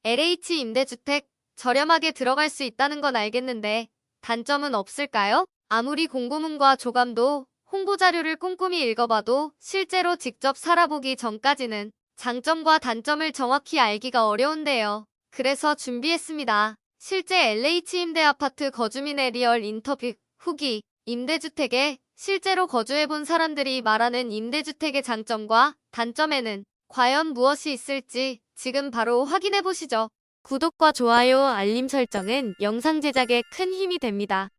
LH 임대주택 저렴하게 들어갈 수 있다는 건 알겠는데 단점은 없을까요? 아무리 공고문과 조감도 홍보 자료를 꼼꼼히 읽어봐도 실제로 직접 살아보기 전까지는 장점과 단점을 정확히 알기가 어려운데요. 그래서 준비했습니다. 실제 LH 임대아파트 거주민의 리얼 인터뷰 후기 임대주택에 실제로 거주해본 사람들이 말하는 임대주택의 장점과 단점에는 과연 무엇이 있을지 지금 바로 확인해보시죠. 구독과 좋아요, 알림 설정은 영상 제작에 큰 힘이 됩니다.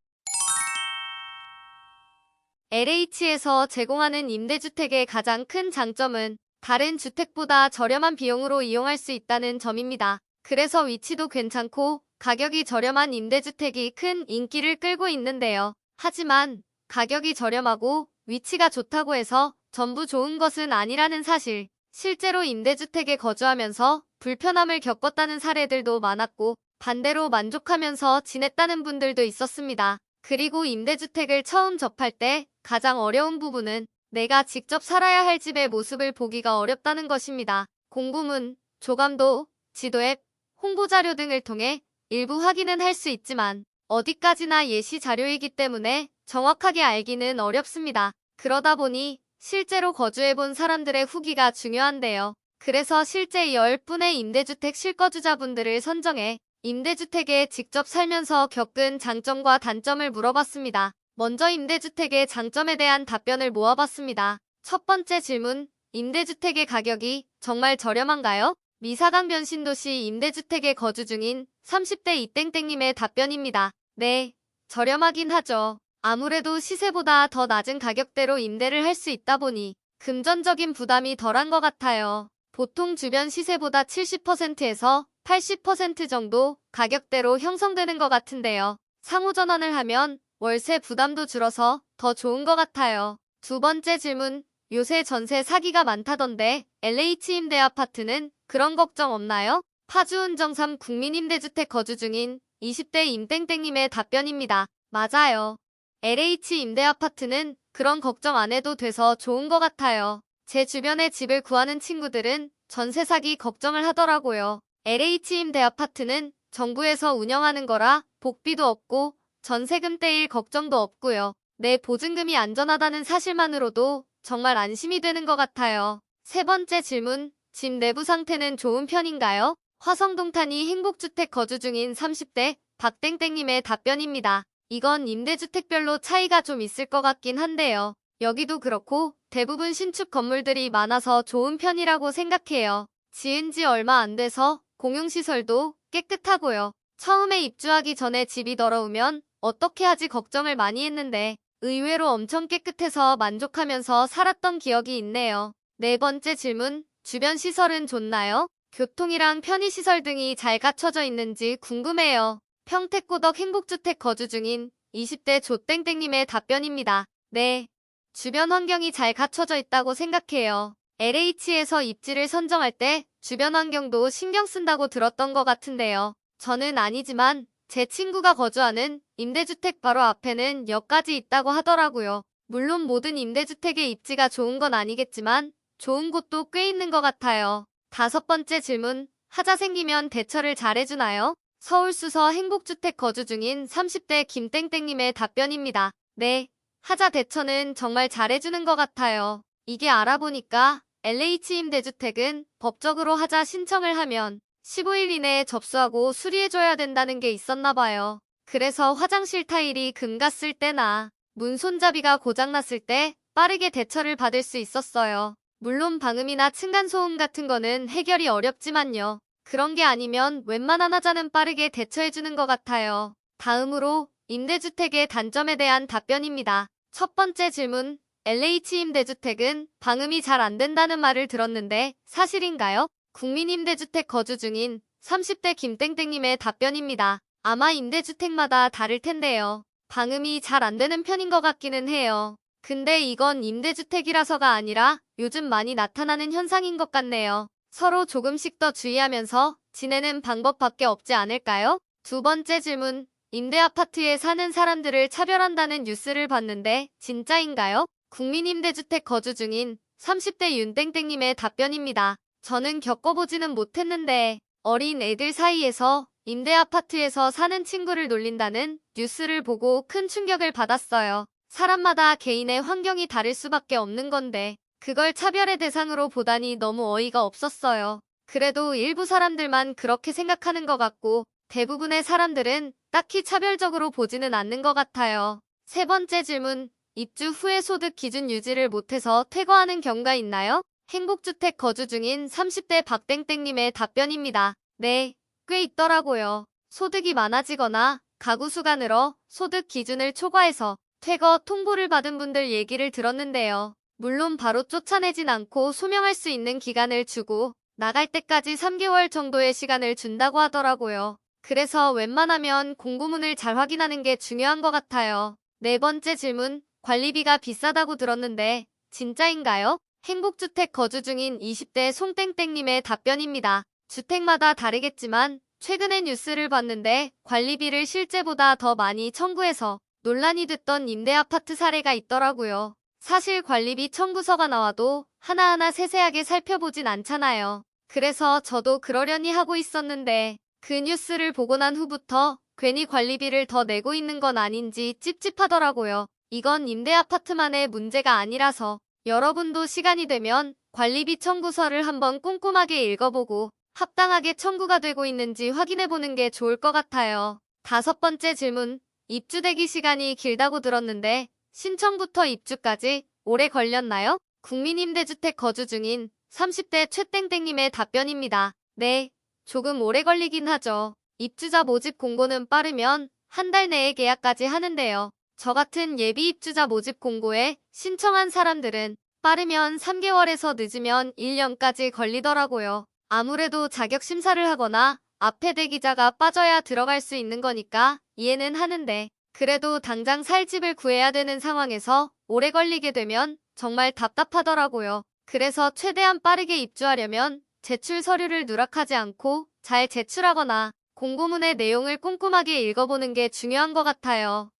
LH에서 제공하는 임대주택의 가장 큰 장점은 다른 주택보다 저렴한 비용으로 이용할 수 있다는 점입니다. 그래서 위치도 괜찮고 가격이 저렴한 임대주택이 큰 인기를 끌고 있는데요. 하지만 가격이 저렴하고 위치가 좋다고 해서 전부 좋은 것은 아니라는 사실, 실제로 임대주택에 거주하면서 불편함을 겪었다는 사례들도 많았고 반대로 만족하면서 지냈다는 분들도 있었습니다. 그리고 임대주택을 처음 접할 때 가장 어려운 부분은 내가 직접 살아야 할 집의 모습을 보기가 어렵다는 것입니다. 공고문, 조감도, 지도앱, 홍보자료 등을 통해 일부 확인은 할 수 있지만 어디까지나 예시 자료이기 때문에 정확하게 알기는 어렵습니다. 그러다 보니 실제로 거주해본 사람들의 후기가 중요한데요. 그래서 실제 10분의 임대주택 실거주자분들을 선정해 임대주택에 직접 살면서 겪은 장점과 단점을 물어봤습니다. 먼저 임대주택의 장점에 대한 답변을 모아봤습니다. 첫 번째 질문, 임대주택의 가격이 정말 저렴한가요? 미사강 변신도시 임대주택에 거주 중인 30대 이땡땡님의 답변입니다. 네, 저렴하긴 하죠. 아무래도 시세보다 더 낮은 가격대로 임대를 할 수 있다 보니 금전적인 부담이 덜한 것 같아요. 보통 주변 시세보다 70%에서 80% 정도 가격대로 형성되는 것 같은데요. 상호전환을 하면 월세 부담도 줄어서 더 좋은 것 같아요. 두 번째 질문, 요새 전세 사기가 많다던데 LH 임대아파트는 그런 걱정 없나요? 파주운정삼 국민임대주택 거주 중인 20대 임땡땡님의 답변입니다. 맞아요. LH 임대아파트는 그런 걱정 안 해도 돼서 좋은 것 같아요. 제 주변에 집을 구하는 친구들은 전세 사기 걱정을 하더라고요. LH 임대아파트는 정부에서 운영하는 거라 복비도 없고 전세금 떼일 걱정도 없고요. 내 보증금이 안전하다는 사실만으로도 정말 안심이 되는 것 같아요. 세 번째 질문, 집 내부 상태는 좋은 편인가요? 화성동탄이 행복주택 거주 중인 30대 박땡땡님의 답변입니다. 이건 임대주택별로 차이가 좀 있을 것 같긴 한데요. 여기도 그렇고 대부분 신축 건물들이 많아서 좋은 편이라고 생각해요. 지은 지 얼마 안 돼서 공용시설도 깨끗하고요. 처음에 입주하기 전에 집이 더러우면 어떻게 하지 걱정을 많이 했는데 의외로 엄청 깨끗해서 만족하면서 살았던 기억이 있네요. 네 번째 질문, 주변 시설은 좋나요? 교통이랑 편의시설 등이 잘 갖춰져 있는지 궁금해요. 평택고덕 행복주택 거주 중인 20대 조땡땡님의 답변입니다. 네, 주변 환경이 잘 갖춰져 있다고 생각해요. LH에서 입지를 선정할 때 주변 환경도 신경 쓴다고 들었던 것 같은데요. 저는 아니지만 제 친구가 거주하는 임대주택 바로 앞에는 역까지 있다고 하더라고요. 물론 모든 임대주택의 입지가 좋은 건 아니겠지만 좋은 곳도 꽤 있는 것 같아요. 다섯 번째 질문, 하자 생기면 대처를 잘해주나요? 서울 수서 행복주택 거주 중인 30대 김땡땡님의 답변입니다. 네, 하자 대처는 정말 잘해주는 것 같아요. 이게 알아보니까 LH 임대주택은 법적으로 하자 신청을 하면 15일 이내에 접수하고 수리해줘야 된다는 게 있었나 봐요. 그래서 화장실 타일이 금갔을 때나 문 손잡이가 고장났을 때 빠르게 대처를 받을 수 있었어요. 물론 방음이나 층간소음 같은 거는 해결이 어렵지만요. 그런 게 아니면 웬만한 하자는 빠르게 대처해주는 것 같아요. 다음으로 임대주택의 단점에 대한 답변입니다. 첫 번째 질문, LH 임대주택은 방음이 잘 안 된다는 말을 들었는데 사실인가요? 국민임대주택 거주 중인 30대 김땡땡님의 답변입니다. 아마 임대주택마다 다를 텐데요. 방음이 잘 안 되는 편인 것 같기는 해요. 근데 이건 임대주택이라서가 아니라 요즘 많이 나타나는 현상인 것 같네요. 서로 조금씩 더 주의하면서 지내는 방법밖에 없지 않을까요? 두 번째 질문, 임대아파트에 사는 사람들을 차별한다는 뉴스를 봤는데 진짜인가요? 국민임대주택 거주 중인 30대 윤땡땡님의 답변입니다. 저는 겪어보지는 못했는데 어린 애들 사이에서 임대 아파트에서 사는 친구를 놀린다는 뉴스를 보고 큰 충격을 받았어요. 사람마다 개인의 환경이 다를 수밖에 없는 건데 그걸 차별의 대상으로 보다니 너무 어이가 없었어요. 그래도 일부 사람들만 그렇게 생각하는 것 같고 대부분의 사람들은 딱히 차별적으로 보지는 않는 것 같아요. 세 번째 질문, 입주 후에 소득 기준 유지를 못해서 퇴거하는 경우가 있나요? 행복주택 거주 중인 30대 박땡땡님의 답변입니다. 네, 꽤 있더라고요. 소득이 많아지거나 가구 수가 늘어 소득 기준을 초과해서 퇴거 통보를 받은 분들 얘기를 들었는데요. 물론 바로 쫓아내진 않고 소명할 수 있는 기간을 주고 나갈 때까지 3개월 정도의 시간을 준다고 하더라고요. 그래서 웬만하면 공고문을 잘 확인하는 게 중요한 것 같아요. 네 번째 질문, 관리비가 비싸다고 들었는데 진짜인가요? 행복주택 거주 중인 20대 송땡땡님의 답변입니다. 주택마다 다르겠지만 최근에 뉴스를 봤는데 관리비를 실제보다 더 많이 청구해서 논란이 됐던 임대아파트 사례가 있더라고요. 사실 관리비 청구서가 나와도 하나하나 세세하게 살펴보진 않잖아요. 그래서 저도 그러려니 하고 있었는데 그 뉴스를 보고 난 후부터 괜히 관리비를 더 내고 있는 건 아닌지 찝찝하더라고요. 이건 임대아파트만의 문제가 아니라서 여러분도 시간이 되면 관리비 청구서를 한번 꼼꼼하게 읽어보고 합당하게 청구가 되고 있는지 확인해보는 게 좋을 것 같아요. 다섯 번째 질문, 입주 대기 시간이 길다고 들었는데 신청부터 입주까지 오래 걸렸나요? 국민임대주택 거주 중인 30대 최땡땡님의 답변입니다. 네, 조금 오래 걸리긴 하죠. 입주자 모집 공고는 빠르면 한 달 내에 계약까지 하는데요. 저 같은 예비 입주자 모집 공고에 신청한 사람들은 빠르면 3개월에서 늦으면 1년까지 걸리더라고요. 아무래도 자격 심사를 하거나 앞에 대기자가 빠져야 들어갈 수 있는 거니까 이해는 하는데 그래도 당장 살 집을 구해야 되는 상황에서 오래 걸리게 되면 정말 답답하더라고요. 그래서 최대한 빠르게 입주하려면 제출 서류를 누락하지 않고 잘 제출하거나 공고문의 내용을 꼼꼼하게 읽어보는 게 중요한 것 같아요.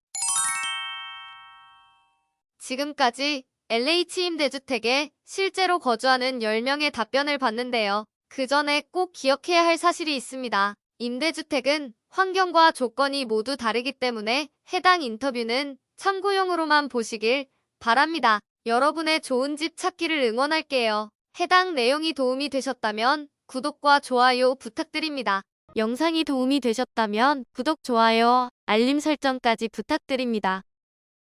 지금까지 LH 임대주택에 실제로 거주하는 10명의 답변을 봤는데요. 그 전에 꼭 기억해야 할 사실이 있습니다. 임대주택은 환경과 조건이 모두 다르기 때문에 해당 인터뷰는 참고용으로만 보시길 바랍니다. 여러분의 좋은 집 찾기를 응원할게요. 해당 내용이 도움이 되셨다면 구독과 좋아요 부탁드립니다. 영상이 도움이 되셨다면 구독, 좋아요, 알림 설정까지 부탁드립니다.